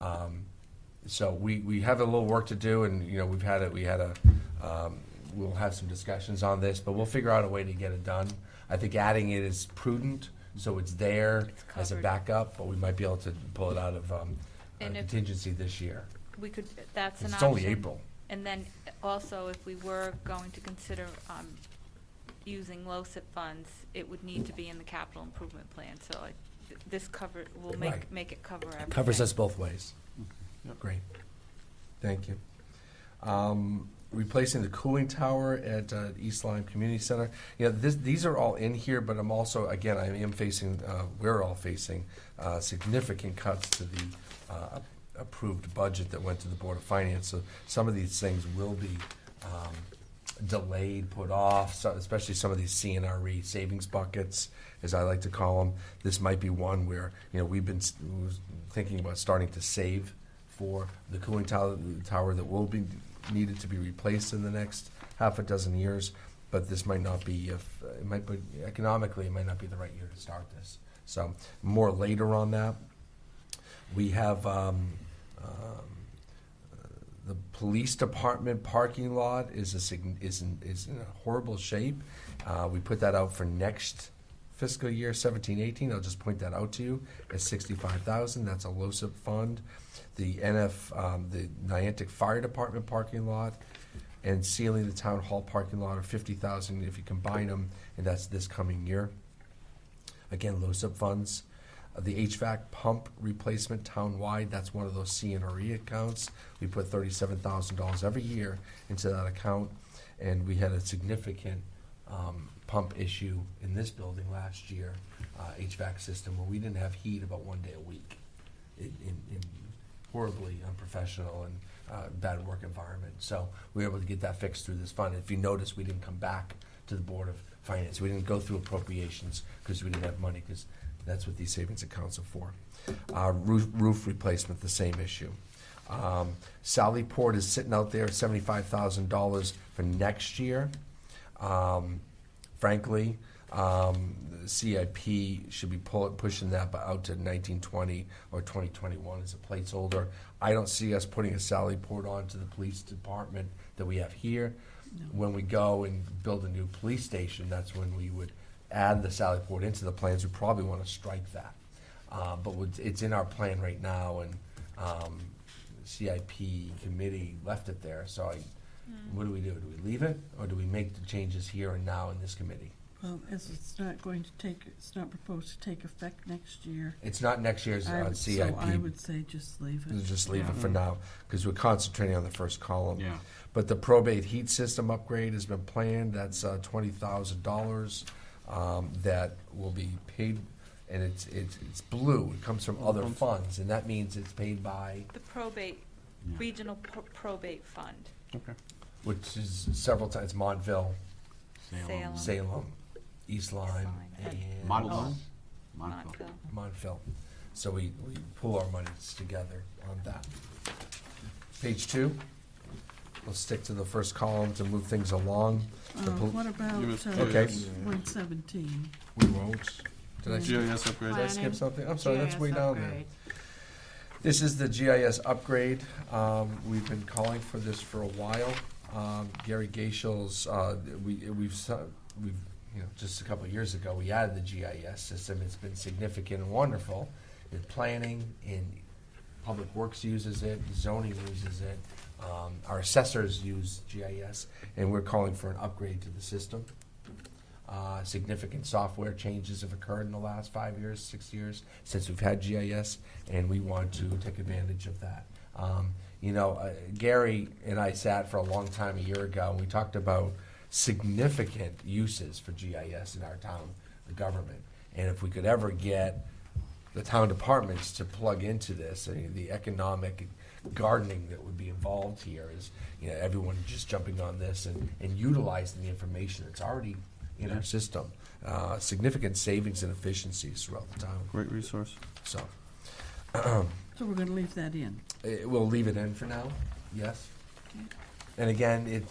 So we have a little work to do, and we'll have some discussions on this, but we'll figure out a way to get it done. I think adding it is prudent, so it's there as a backup, but we might be able to pull it out of contingency this year. We could, that's an option. It's only April. And then also, if we were going to consider using LoCIP funds, it would need to be in the capital improvement plan. So this will make it cover everything. It covers us both ways. Yep. Great. Thank you. Replacing the cooling tower at East Lyme Community Center. These are all in here, but I'm also, again, we're all facing significant cuts to the approved budget that went to the Board of Finance. So some of these things will be delayed, put off, so especially some of these CNRE savings buckets, as I like to call them. This might be one where we've been thinking about starting to save for the cooling tower that will be needed to be replaced in the next half a dozen years, but this might not be, economically, it might not be the right year to start this. So more later on that. We have the police department parking lot is in a horrible shape. We put that out for next fiscal year, 17-18. I'll just point that out to you. It's $65,000. That's a LoCIP fund. The the Niantic Fire Department parking lot and sealing the town hall parking lot are $50,000 if you combine them, and that's this coming year. Again, LoCIP funds. The HVAC pump replacement town-wide, that's one of those CNRE accounts. We put $37,000 every year into that account, and we had a significant pump issue in this building last year, HVAC system, where we didn't have heat about 1 day a week in horribly unprofessional and bad work environment. So we were able to get that fixed through this fund. If you notice, we didn't come back to the Board of Finance. We didn't go through appropriations because we didn't have money, because that's what these savings accounts are for. Roof replacement, the same issue. Sally Port is sitting out there, $75,000 for next year. Frankly, the CIP should be pushing that out to 1920 or 2021 as a placeholder. I don't see us putting a Sally Port onto the police department that we have here. No. When we go and build a new police station, that's when we would add the Sally Port into the plans. We probably want to strike that. But it's in our plan right now, and CIP committee left it there. So what do we do? Do we leave it, or do we make the changes here and now in this committee? Well, as it's not proposed to take effect next year. It's not next year's CIP. So I would say just leave it. Just leave it for now, because we're concentrating on the first column. Yeah. But the probate heat system upgrade has been planned. That's $20,000 that will be paid, and it's blue. It comes from other funds, and that means it's paid by the probate regional probate fund. Okay. Which is several times Montville, Salem, East Lyme, and Montville. So we pull our monies together on that. Page 2. We'll stick to the first column to move things along. What about okay. 117? We won't. GIS upgrade. Did I skip something? I'm sorry, that's way down there. upgrade. This is the GIS upgrade. We've been calling for this for a while. Gary Gaishel's, we've just a couple of years ago, we added the GIS system. It's been significant and wonderful in planning, in Public Works uses it, zoning uses it. Our assessors use GIS, and we're calling for an upgrade to the system. Significant software changes have occurred in the last 5 years, 6 years since we've had GIS, and we want to take advantage of that. Gary and I sat for a long time a year ago, and we talked about significant uses for GIS in our town government. And if we could ever get the town departments to plug into this, the economic gardening that would be involved here is, everyone just jumping on this and utilizing the information that's already in our system. Significant savings and efficiencies throughout the town. Great resource. So So we're going to leave that in. We'll leave it in for now, yes. Okay. And again,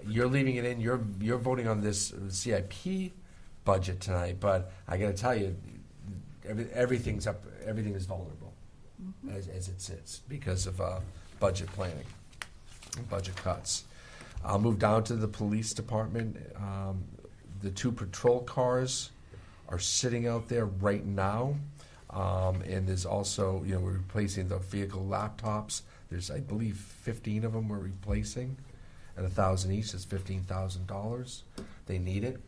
you're leaving it in. You're voting on this CIP budget tonight, but I got to tell you, everything is vulnerable. as it sits because of budget planning and budget cuts. I'll move down to the police department. The 2 patrol cars are sitting out there right now. And there's also, we're replacing the vehicle laptops. There's, I believe, 15 of them we're replacing at $1,000 each. That's $15,000. They need it.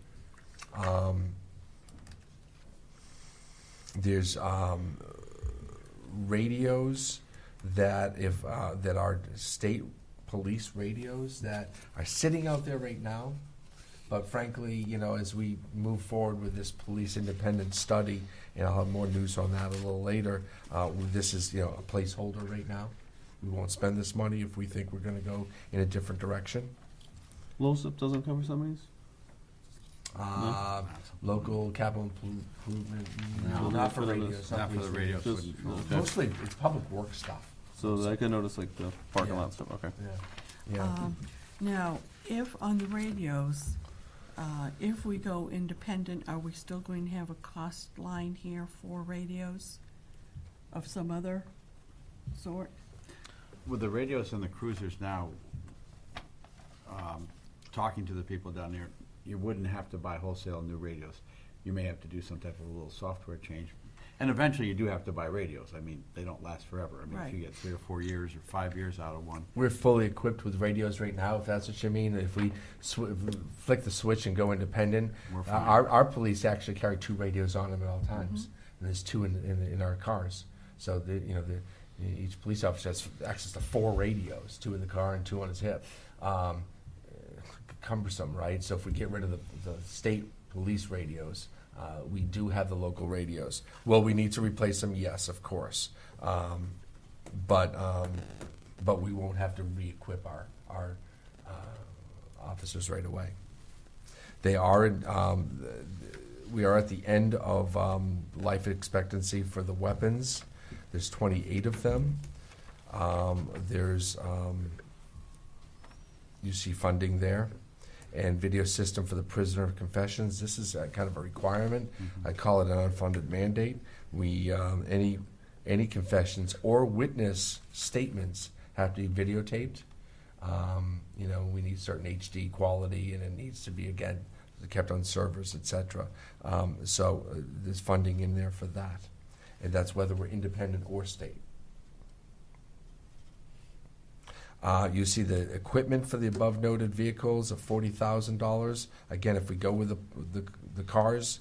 There's radios that that are state police radios that are sitting out there right now. But frankly, as we move forward with this police independent study, and I'll have more news on that a little later, this is, a placeholder right now. We won't spend this money if we think we're going to go in a different direction. LoSiP doesn't cover some of these? Local capital improvement, No, not for radios. Not for the radios. Just- wouldn't fall. okay. Mostly, it's public works stuff. So I can notice like the parking Yeah. lot stuff, okay. Yeah. Now, if on the radios, if we go independent, are we still going to have a cost line here for radios of some other sort? With the radios and the cruisers now, talking to the people down there, you wouldn't have to buy wholesale new radios. You may have to do some type of a little software change. And eventually you do have to buy radios. I mean, they don't last forever. I mean, if you Right. get 3 or 4 years or 5 years out of one. We're fully equipped with radios right now, if that's what you mean. If we flick the switch and go independent, We're fine. our police actually carry 2 radios on them at all times. And there's 2 in our cars. So each police officer has access to 4 radios, 2 in the car and 2 on his hip. Cumbersome, right? So if we get rid of the state police radios, we do have the local radios. Will we need to replace them? Yes, of course. But we won't have to re-equip our officers right away. They are, we are at the end of life expectancy for the weapons. There's 28 of them. There's, you see funding there. And video system for the prisoner of confessions. This is kind of a requirement. I call it an unfunded mandate. We any confessions or witness statements have to be videotaped. We need certain HD quality, and it needs to be again kept on servers, etc. So there's funding in there for that, and that's whether we're independent or state. You see the equipment for the above noted vehicles of $40,000. Again, if we go with the cars,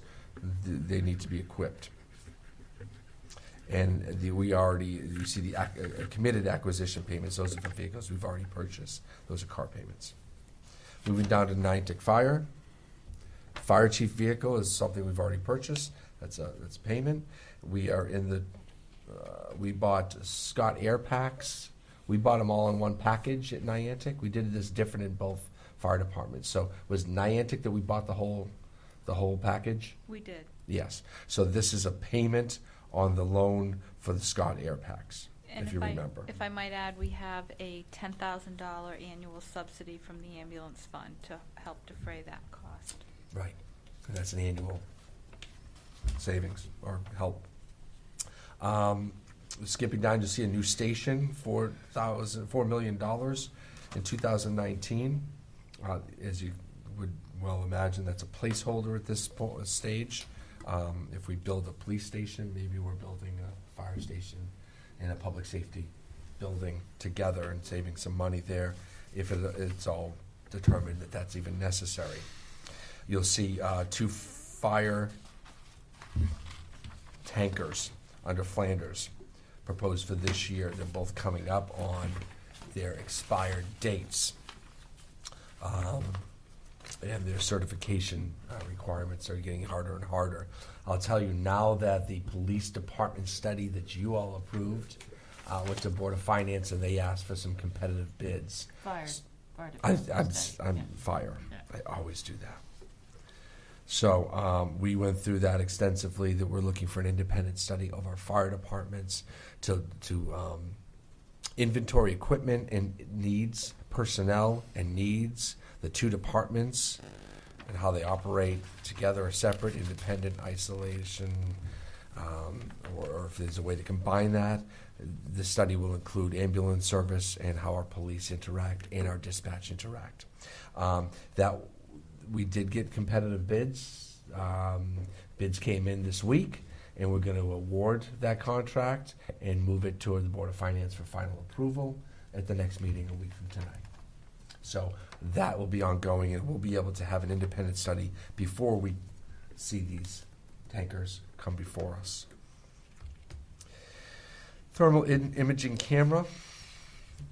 they need to be equipped. And you see the committed acquisition payments. Those are for vehicles we've already purchased. Those are car payments. Moving down to Niantic Fire. Fire chief vehicle is something we've already purchased. That's payment. We are we bought Scott Air Packs. We bought them all in one package at Niantic. We did this different in both fire departments. So was Niantic that we bought the whole package? We did. Yes. So this is a payment on the loan for the Scott Air Packs, And if you remember. If I might add, we have a $10,000 annual subsidy from the ambulance fund to help defray that cost. Right. And that's an annual savings or help. Skipping down, you see a new station, $4 million in 2019. As you would well imagine, that's a placeholder at this stage. If we build a police station, maybe we're building a fire station and a public safety building together and saving some money there if it's all determined that that's even necessary. You'll see 2 fire tankers under Flanders proposed for this year. They're both coming up on their expired dates. And their certification requirements are getting harder and harder. I'll tell you now that the police department study that you all approved went to Board of Finance, and they asked for some competitive bids. Fire I'm department. fire. Yeah. I always do that. So we went through that extensively, that we're looking for an independent study of our fire departments to inventory equipment and needs, personnel and needs, the 2 departments and how they operate together or separate, independent, isolation, or if there's a way to combine that. The study will include ambulance service and how our police interact and our dispatch interact. That we did get competitive bids. Bids came in this week, and we're going to award that contract and move it toward the Board of Finance for final approval at the next meeting a week from tonight. So that will be ongoing, and we'll be able to have an independent study before we see these tankers come before us. Thermal imaging camera,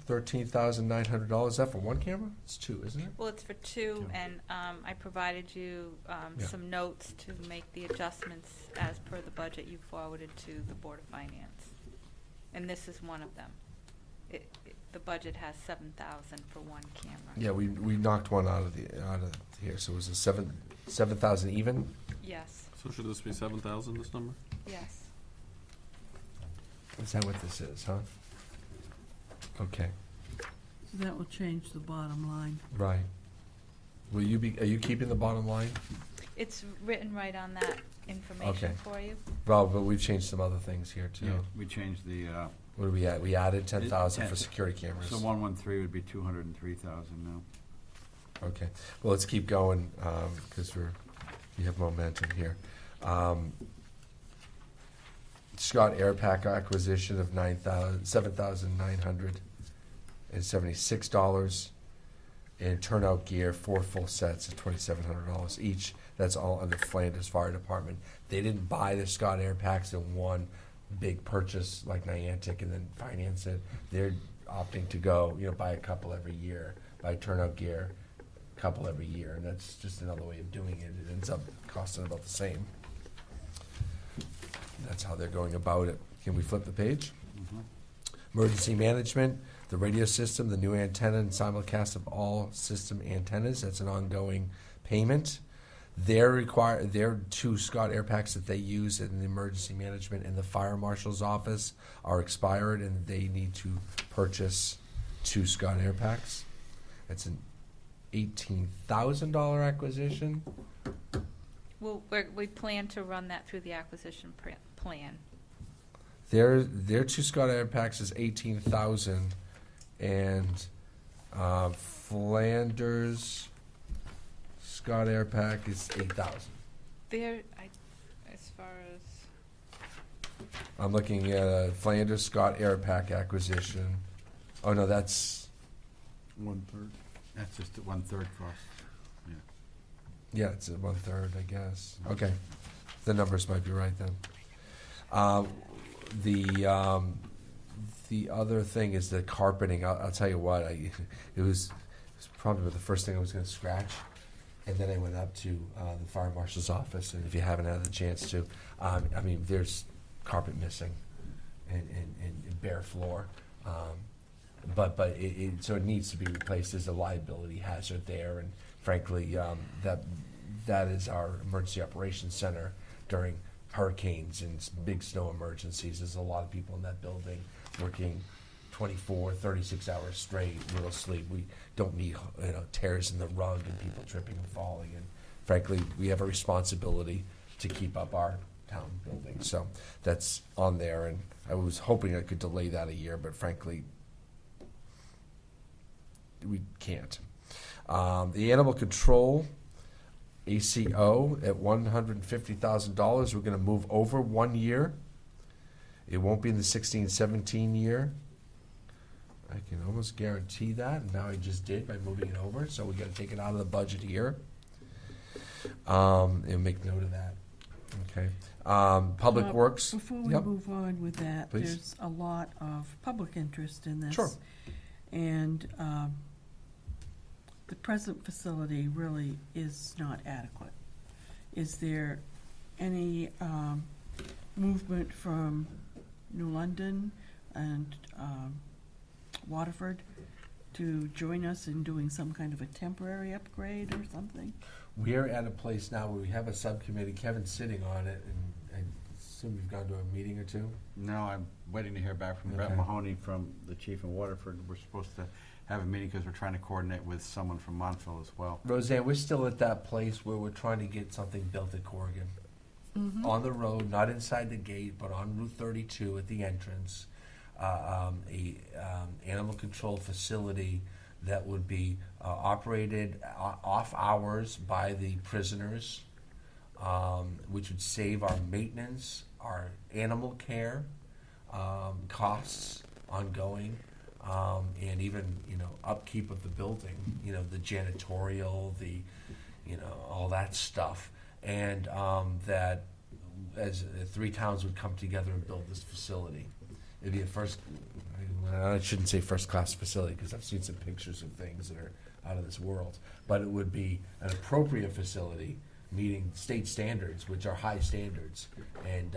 $13,900. Is that for one camera? It's two, isn't it? Well, it's for two, and I provided you Yeah. some notes to make the adjustments as per the budget you forwarded to the Board of Finance. And this is one of them. The budget has 7,000 for one camera. Yeah, we knocked one out of here, so it was a 7,000 even. Yes, So should this be 7,000, this number? yes. Is that what this is, huh? Okay, So that will change the bottom line. right. Are you keeping the bottom line? It's written right on that information Okay. for you. Well, but we've changed some other things here too. Yeah, we changed the, What did we add? We added 10,000 for 10. security cameras. so 113 would be 203,000 now. Okay, well, let's keep going, because we have momentum here. Scott Airpack acquisition of $7,976, and turnout gear, 4 full sets of $2,700 each. That's all under Flanders Fire Department. They didn't buy the Scott Airpacks in one big purchase like Niantic and then finance it. They're opting to go, buy a couple every year, buy turnout gear, a couple every year, and that's just another way of doing it. It ends up costing about the same. That's how they're going about it. Can we flip the page? Emergency management, the radio system, the new antenna and simulcast of all system antennas. That's an ongoing payment. Their 2 Scott Airpacks that they use in the emergency management in the fire marshal's office are expired, and they need to purchase 2 Scott Airpacks. It's an $18,000 acquisition. Well, we plan to run that through the acquisition plan. Their 2 Scott Airpacks is $18,000, and Flanders Scott Airpack is $8,000. As far as, I'm looking at a Flanders Scott Airpack acquisition. Oh no, that's 1/3. That's just 1/3 cost. yeah, it's at 1/3, I guess. Okay, the numbers might be right then. The other thing is the carpeting. I'll tell you what, it was probably the first thing I was going to scratch. And then I went up to the fire marshal's office, and if you haven't had the chance to, there's carpet missing and bare floor. But so it needs to be replaced. There's a liability hazard there, and frankly, that is our emergency operations center during hurricanes and big snow emergencies. There's a lot of people in that building working 24, 36 hours straight, little sleep. We don't need tears in the rug and people tripping and falling. And frankly, we have a responsibility to keep up our town building. So that's on there. And I was hoping I could delay that a year, but frankly, we can't. The animal control ACO at $150,000. We're going to move over 1 year. It won't be in the 16-17 year. I can almost guarantee that, and now I just did by moving it over. So we got to take it out of the budget here, and make note of that. Okay. Public Works. Before we Yep. move on with that, Please. there's a lot of public interest in this. Sure. And the present facility really is not adequate. Is there any movement from New London and Waterford to join us in doing some kind of a temporary upgrade or something? We're at a place now where we have a subcommittee. Kevin's sitting on it, and I assume you've gone to a meeting or two. No, I'm waiting to hear back from Brett Okay. Mahoney from the chief in Waterford. We're supposed to have a meeting because we're trying to coordinate with someone from Montville as well. Roseanne, we're still at that place where we're trying to get something built at Corrigan. on the road, not inside the gate, but on Route 32 at the entrance, animal control facility that would be operated off hours by the prisoners, which would save our maintenance, our animal care costs ongoing, and even, upkeep of the building, the janitorial, all that stuff. And that as 3 towns would come together and build this facility. It'd be I shouldn't say first-class facility, because I've seen some pictures of things that are out of this world, but it would be an appropriate facility meeting state standards, which are high standards. And,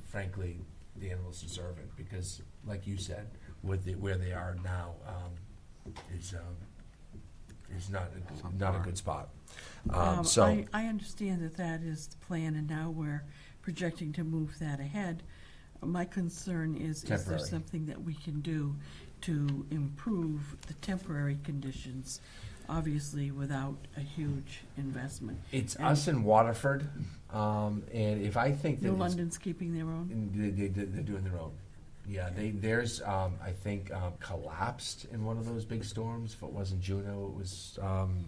frankly, the animals deserve it, because, like you said, where they are now is not a good spot. So I understand that is the plan, and now we're projecting to move that ahead. My concern is there Temporary. something that we can do to improve the temporary conditions, obviously without a huge investment? it's And us in Waterford, and if I think that New it's- London's keeping their own? they're doing their own. Yeah, theirs I think collapsed in one of those big storms. If it wasn't Juno, it was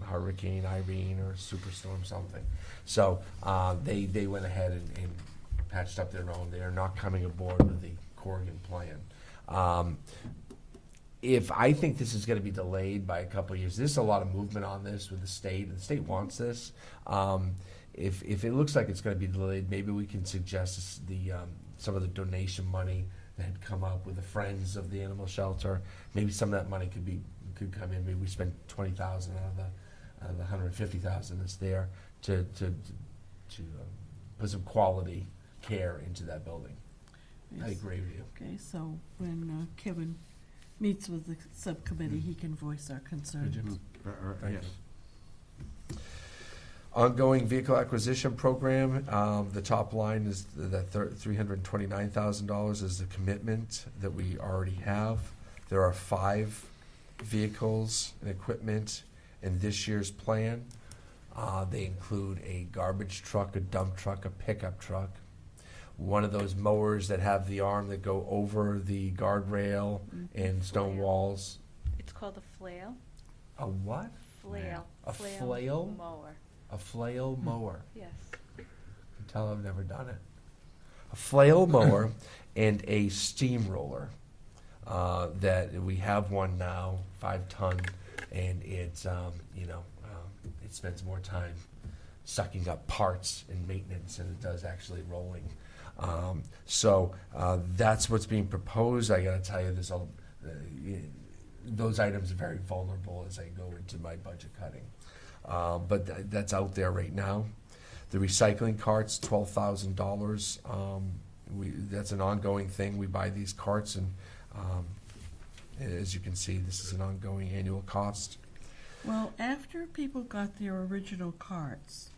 Hurricane Irene or Superstorm something. So they went ahead and patched up their own. They are not coming aboard with the Corrigan plan. If I think this is going to be delayed by a couple of years, there's a lot of movement on this with the state, and the state wants this. If it looks like it's going to be delayed, maybe we can suggest some of the donation money that had come up with the Friends of the Animal Shelter. Maybe some of that money could come in. Maybe we spend $20,000 out of the $150,000 that's there to put some quality care into that building. I Yes. agree with you. Okay, so when Kevin meets with the subcommittee, he can voice our concerns. Jim. Yes. Ongoing vehicle acquisition program, the top line is that $329,000 is the commitment that we already have. There are 5 vehicles and equipment in this year's plan. They include a garbage truck, a dump truck, a pickup truck, one of those mowers that have the arm that go over the guardrail and stone walls. It's called a flail. A what? Flail. A flail? Mower. A flail mower. Yes. You can tell I've never done it. A flail mower and a steamroller. That we have one now, 5-ton, and it's it spends more time sucking up parts and maintenance than it does actually rolling. So that's what's being proposed. I got to tell you, those items are very vulnerable as I go into my budget cutting. But that's out there right now. The recycling carts, $12,000. That's an ongoing thing. We buy these carts, and as you can see, this is an ongoing annual cost. Well, after people got their original carts,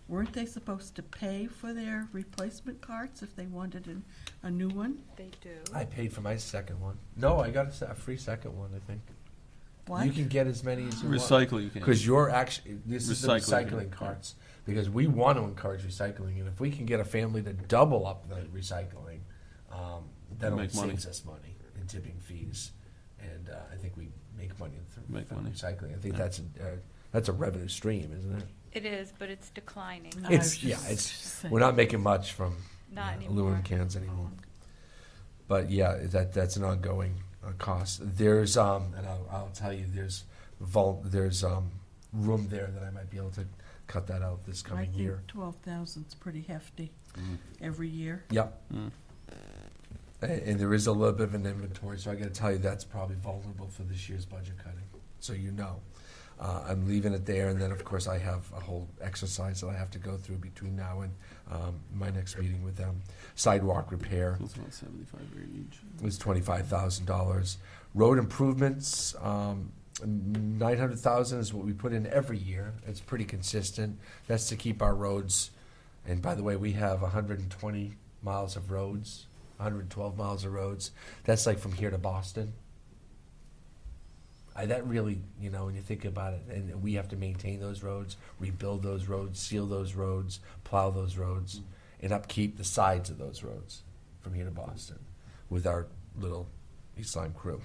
weren't they supposed to pay for their replacement carts if they wanted a new one? They do. I paid for my second one. No, I got a free second one, I think. What? You can get as many as you want. Recycle you can. Because you're actually, this is the Recycling, recycling yeah. carts, because we want to encourage recycling, and if we can get a family to double up the recycling, that only Make money. saves us money in tipping fees, and I think we make money Make from money. recycling. I think Yeah. that's a revenue stream, isn't it? It is, but it's declining. I was It's just saying. we're not making much from Not anymore. aluminum cans anymore. But yeah, that's an ongoing cost. There's and I'll tell you, there's room there that I might be able to cut that out this I coming think year. 12,000's pretty hefty Mm. every year. Yep. Mm. And there is a little bit of an inventory, so I got to tell you that's probably vulnerable for this year's budget cutting. So you know, I'm leaving it there, and then of course I have a whole exercise that I have to go through between now and my next meeting with them. Sidewalk repair It's about 75 grand each. was $25,000. Road improvements, 900,000 is what we put in every year. It's pretty consistent. That's to keep our roads. And by the way, we have 120 miles of roads, 112 miles of roads. That's like from here to Boston. That really, when you think about it, and we have to maintain those roads, rebuild those roads, seal those roads, plow those roads. and upkeep the sides of those roads from here to Boston with our little East Lyme crew.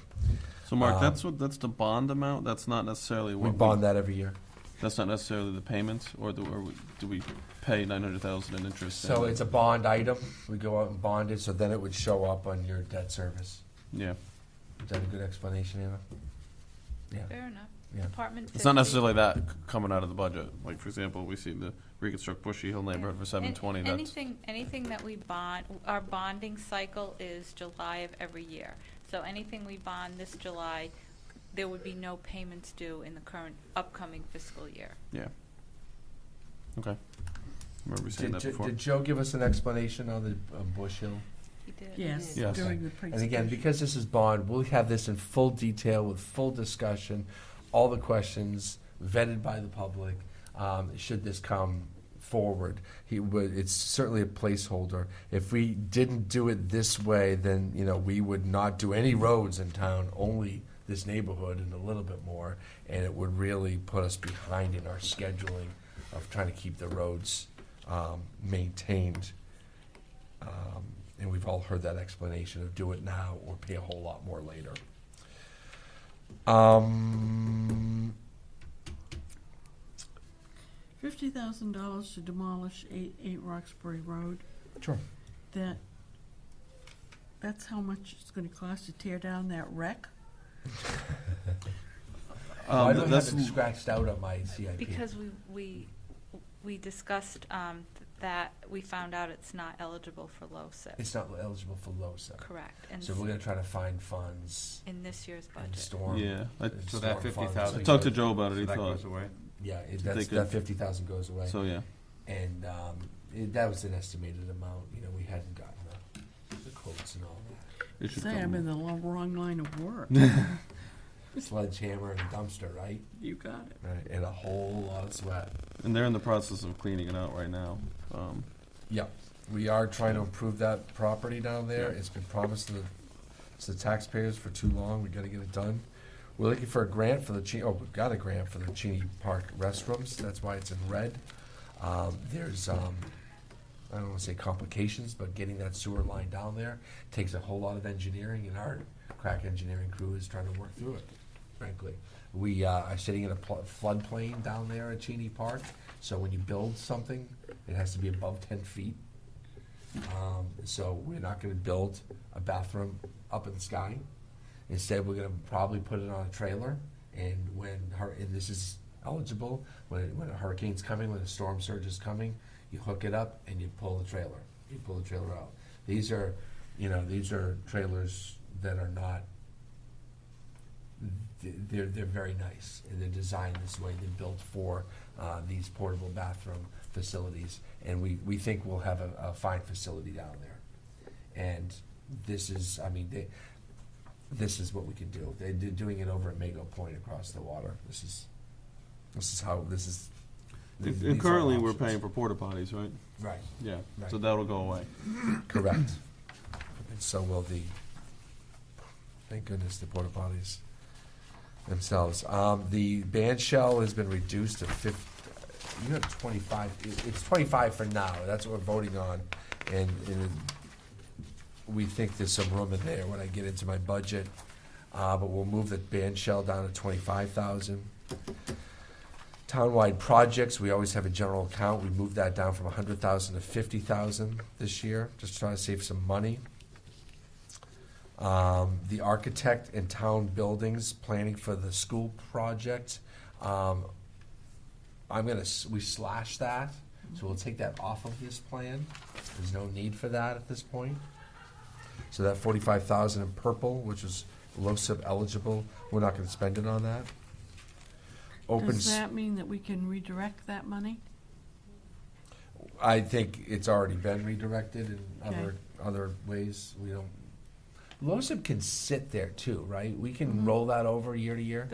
So Mark, Um, that's the bond amount? That's not necessarily We what bond that every year. That's not necessarily the payments, or do we pay 900,000 in interest? So and- it's a bond item. We go out and bond it, so then it would show up on your debt service. Yeah. Is that a good explanation, Anna? Yeah. Fair enough. Yeah. Department 50. It's not necessarily that coming out of the budget. Like, for example, we see the reconstruct Bushy Hill neighborhood for 720. That's Anything that we bond, our bonding cycle is July of every year. So anything we bond this July, there would be no payments due in the current upcoming fiscal year. yeah. Okay. Remember we saying that before. Did Joe give us an explanation on the Bush Hill? He did. Yes, Yes. during the And presentation. again, because this is bond, we'll have this in full detail with full discussion, all the questions vetted by the public, should this come forward. It's certainly a placeholder. If we didn't do it this way, then, we would not do any roads in town, only this neighborhood and a little bit more, and it would really put us behind in our scheduling of trying to keep the roads maintained. And we've all heard that explanation of do it now or pay a whole lot more later. $50,000 to demolish 8 Roxbury Road. Sure. That's how much it's going to cost to tear down that wreck? I don't that's have it scratched out on my CIP. Because we discussed that we found out it's not eligible for LoSiP. It's not eligible for LoSiP. Correct. And So we're going to try to find funds in this year's and budget. storm. Yeah. So that storm funds. 50,000 I talked to Joe about it. So He that thought goes away? Yeah, They could- that 50,000 goes away. so. Yeah. And that was an estimated amount. We hadn't gotten the quotes and all that. It should Say, come- I'm in the wrong line of work. Sledgehammer and a dumpster, right? You got it. Right, and a whole lot of sweat. And they're in the process of cleaning it out right now. Yeah, we are trying to improve that property down there. Yeah. It's been promised to the taxpayers for too long. We gotta get it done. We're looking for a grant for we've got a grant for the Cheney Park restrooms. That's why it's in red. There's, I don't wanna say complications, but getting that sewer line down there takes a whole lot of engineering, and our crack engineering crew is trying to work through it, frankly. We are sitting in a floodplain down there at Cheney Park, so when you build something, it has to be above 10 feet. So we're not gonna build a bathroom up in the sky. Instead, we're gonna probably put it on a trailer, and and this is eligible, when a hurricane's coming, when a storm surge is coming, you hook it up and you pull the trailer. You pull the trailer out. These are trailers that are not, they're very nice, and they're designed this way. They're built for these portable bathroom facilities, and we think we'll have a fine facility down there. And this is, this is what we can do. They're doing it over at Mago Point across the water. This is how this is. these and are currently, we're options. paying for porta potties, right? Right. Yeah. Right. So that'll go away. Correct. And so will thank goodness, the porta potties themselves. The band shell has been reduced to 25. It's 25 for now. That's what we're voting on, and we think there's some room in there when I get into my budget. But we'll move the band shell down to 25,000. Townwide projects, we always have a general account. We moved that down from 100,000 to 50,000 this year, just trying to save some money. The architect and town buildings, planning for the school project. We slash that, so we'll take that off of this plan. There's no need for that at this point. So that 45,000 in purple, which is LoSiP eligible, we're not gonna spend it on that. Does that mean that we can redirect that money? I think it's already been redirected in Okay. other ways. We don't. LoSiP can sit there too, right? We can Mhm. roll that over year to year.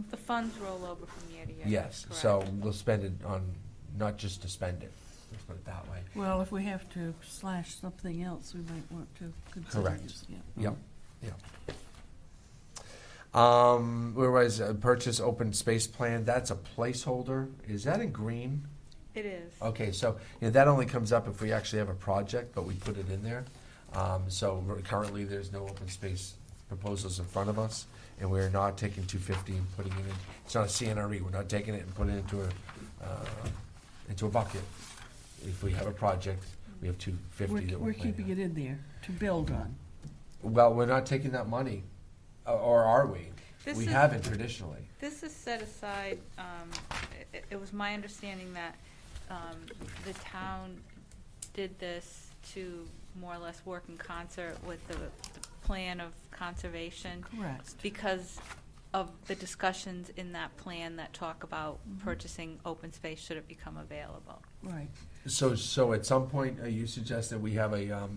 The funds roll over from year to year. Yes, Correct. so we'll spend it on, not just to spend it, let's put it that way. Well, if we have to slash something else, we might want to consider Correct. using it. Yep, yep. Where was purchase open space plan? That's a placeholder. Is that in green? It is. Okay, so, that only comes up if we actually have a project, but we put it in there. So currently, there's no open space proposals in front of us, and we're not taking 250 and putting it in, it's not a CNRE, we're not taking it and putting it into a bucket. If we have a project, we have 250 that We're we're planning keeping on. it in there to build on. Well, we're not taking that money, or are we? This We is- haven't traditionally. This is set aside, it was my understanding that the town did this to more or less work in concert with the plan of conservation. Correct. Because of the discussions in that plan that talk about purchasing open space should it become available. Right. So at some point, you suggest that we have we have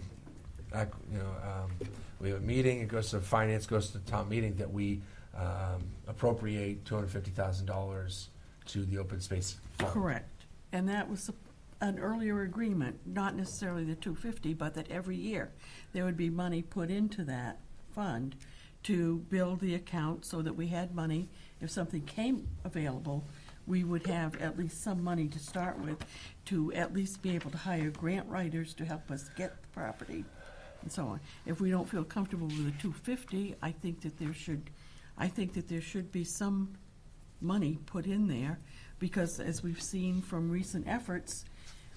a meeting, it goes to finance, goes to the town meeting, that we appropriate $250,000 to the open space fund. Correct. And that was an earlier agreement, not necessarily the 250, but that every year there would be money put into that fund to build the account so that we had money. If something came available, we would have at least some money to start with, to at least be able to hire grant writers to help us get the property and so on. If we don't feel comfortable with the 250, I think that there should be some money put in there, because as we've seen from recent efforts,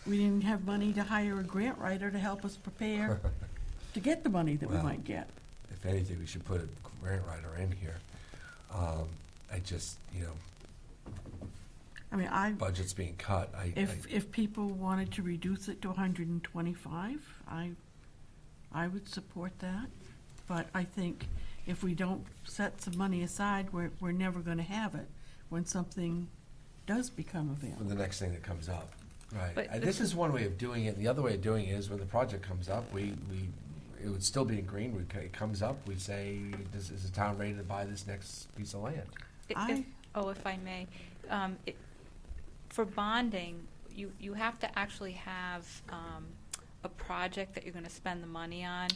we didn't have money to hire a grant writer to help us prepare to get the money that we Well, might get. If anything, we should put a grant writer in here. I just, I mean, budget's being cut. if people wanted to reduce it to 125, I would support that. But I think if we don't set some money aside, we're never gonna have it when something does become For available. the next thing that comes up, right? But This is one way of doing it. The other way of doing it is when the project comes up, it would still be in green. It comes up, we say, is the town ready to buy this next piece of land? If I may, for bonding, you have to actually have a project that you're gonna spend the money on.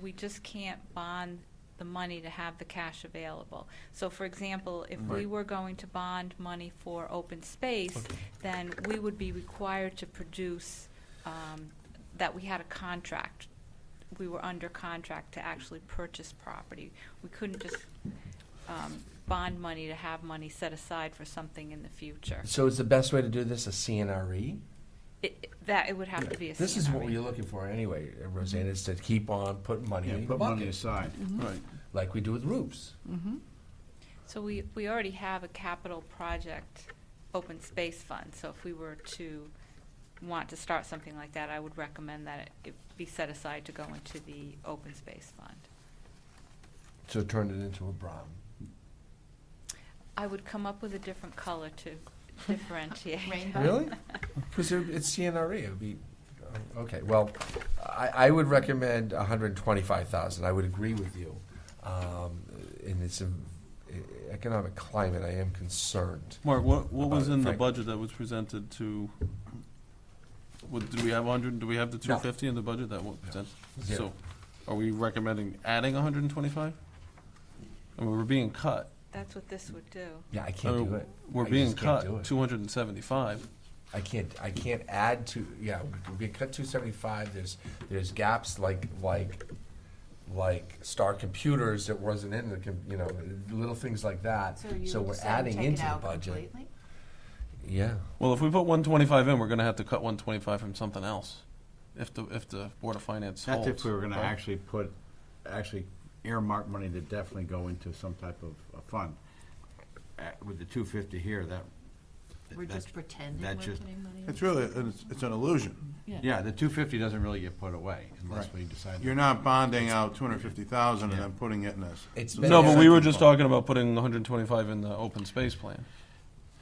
We just can't bond the money to have the cash available. So for example, if we Right. were going to bond money for open space, then we would be required to produce that we had a contract. We were under contract to actually purchase property. We couldn't just bond money to have money set aside for something in the future. So is the best way to do this a CNRE? It would have to be a This is what CNRE. you're looking for anyway, Roseanne, is to keep on putting money Yeah, in the put money bucket, aside. Right. like we do with roofs. Mm-hmm. So we already have a capital project open space fund, so if we were to want to start something like that, I would recommend that it be set aside to go into the open space fund. So turn it into a brown. I would come up with a different color to differentiate. Rainbow. Really? Because it's CNRE, it would be, okay, well, I would recommend 125,000, I would agree with you. In this economic climate, I am concerned. Mark, what was About it, in the Frank. budget that was presented to, did we have 100, do we have the 250 in the budget that was presented? Zero. So, are we recommending adding 125? I mean, we're being cut. That's what this would do. Yeah, I I can't mean, do it. We're I being just can't do cut it. 275. I can't add to, yeah, we cut 275, there's gaps like Star Computers that wasn't in the, little things like that. So we're adding into the budget. Yeah. Well, if we put 125 in, we're gonna have to cut 125 from something else, if the Board of Finance holds. That's if we were gonna right? actually earmark money to definitely go into some type of a fund. With the 250 here, We're that's- just pretending that we're just- putting money in. It's really, it's an illusion. Yeah, the 250 doesn't really get put away unless we decide. You're not bonding out 250,000 and Yeah. then putting it in this. It's So been- No, it's but we were central just fund. talking about putting 125 in the open space plan.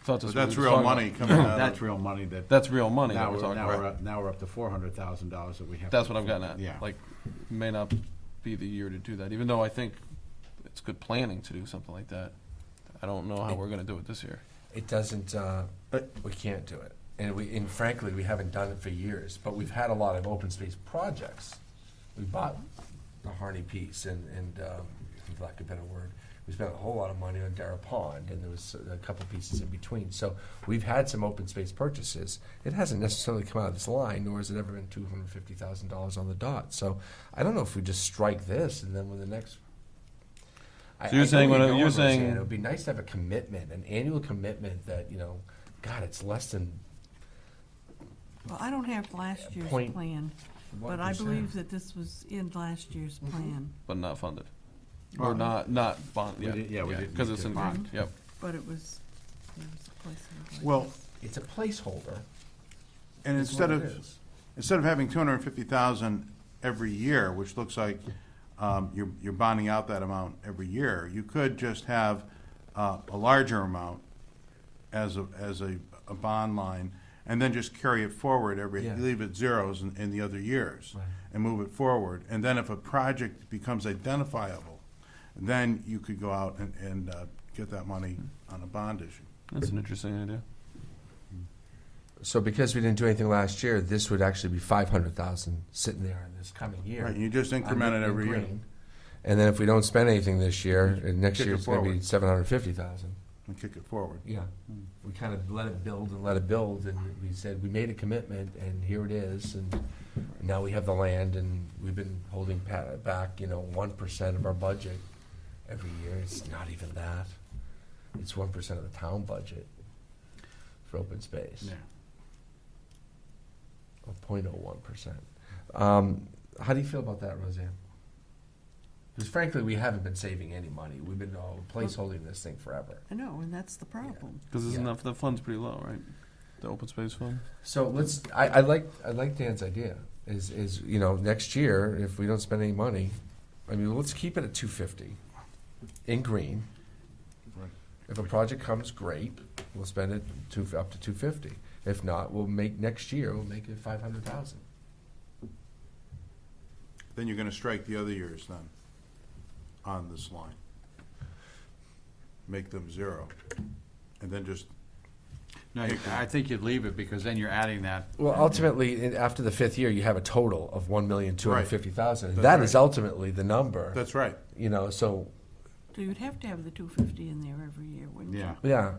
Thought But what we that's were real talking money about. coming out That's of, real money that. That's real money that Now we're we're, talking now about. we're up, now we're up to $400,000 that we have. That's to- what I'm getting at. Yeah. Like, may not be the year to do that, even though I think it's good planning to do something like that. I don't know how we're gonna do it this year. It doesn't, we can't do it. And frankly, we haven't done it for years, but we've had a lot of open space projects. We bought the Harney piece and for lack of a better word, We spent a whole lot of money on Darrah Pond, and there was a couple pieces in between. So we've had some open space purchases. It hasn't necessarily come out of this line, nor has it ever been $250,000 on the dot. So I don't know if we just strike this, and then when the next. So you're saying I know when where you're going, Roseanne. saying- It would be nice to have a commitment, an annual commitment that, God, it's less than Well, I don't have last year's Point plan, but I believe that this was in last year's plan. But not funded. Well, Or not bond, we did- yeah, we didn't because need it's to in bond. green, yep. But it was, there was a place in the Well, It's a placeholder. and is instead what it of, is. instead of having 250,000 every year, which looks like you're bonding out that amount every year, you could just have a larger amount as a bond line, and then just carry it forward Yeah. leave it zeros in the other years, Right. and move it forward. And then if a project becomes identifiable, then you could go out and get that money on a bond issue. That's an interesting idea. So because we didn't do anything last year, this would actually be 500,000 sitting there in this coming year. Right, you just increment it in every year. green. And then if we don't spend anything this year, next Kick year it it's going to be forward. 750,000. And kick it forward. Yeah, we kind of let it build and let it build, and we said, we made a commitment, and here it is, and now we have the land, and we've been holding back, 1% of our budget every year. It's not even that. It's 1% of the town budget for open space. Yeah. Or 0.01%. How do you feel about that, Roseanne? Because frankly, we haven't been saving any money. We've been placeholding this thing forever. I know, and that's the problem. Because isn't Yeah. the fund's pretty low, right? The open space fund? So I like Dan's idea, is next year, if we don't spend any money, let's keep it at 250 in green. Right. If a project comes, great, we'll spend it up to 250. If not, we'll make it 500,000. Then you're gonna strike the other years then, on this line. Make them zero, and then just, No, I think you'd leave it, because then you're adding that. Well, ultimately, after the fifth year, you have a total of 1,250,000. Right. That That's is right. ultimately the number. that's right. So So you'd have to have the 250 in there every year, wouldn't you? Yeah, yeah,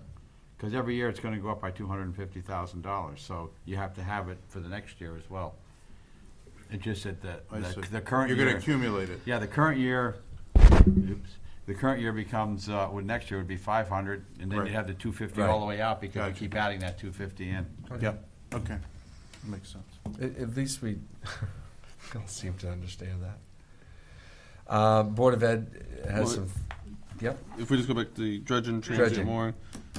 because every year it's gonna go up by $250,000, so you have to have it for the next year as well. It's just that I see. the current year. You're gonna accumulate it. Yeah, the current year, the current year becomes, next year would be 500, and then Right. you'd have the 250 Right. all the way out, because you Gotcha. keep adding that 250 in. Yep, okay, makes sense. at least we don't seem to understand that. Board of Ed has Well, some. Yep. If we just go back to the dredging, Dredging. transient mooring,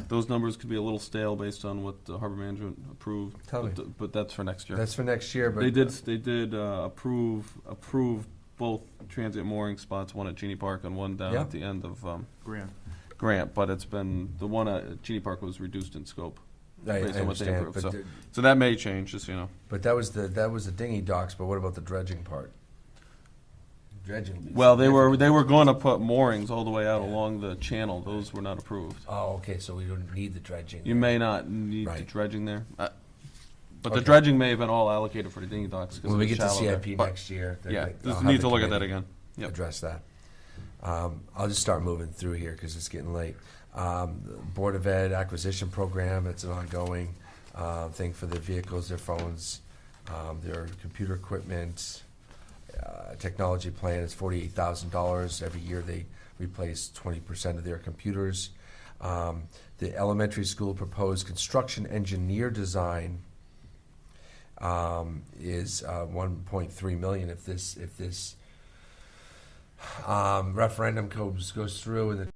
those numbers could be a little stale based on what the harbor management approved. Tell me. But that's for next year. That's for next year, but They did approve both transient mooring spots, one at Genie Park and one down Yeah. at the end of Grant. Grant, but it's been, the one at Genie Park was reduced in scope. I based on what they understand. approved, But, so- So that may change, just so you know. but that was the dinghy docks. But what about the dredging part? Dredging. would be Well, they were significant. going to put moorings all the way out Yeah. along the channel. Those were not approved. Oh, okay. So we don't need the dredging. You may not need the Right. dredging there. But Okay. the dredging may have been all allocated for the dinghy docks. 'Cause When it we was get to shallow there. CIP But- next year, Yeah, I'll just have need the to look at that committee again. Yep. Address that. I'll just start moving through here because it's getting late. The Board of Ed acquisition program, it's an ongoing thing for their vehicles, their phones, their computer equipment. Technology plan is $48,000. Every year they replace 20% of their computers. The elementary school proposed construction engineer design is $1.3 million. If this referendum goes through and the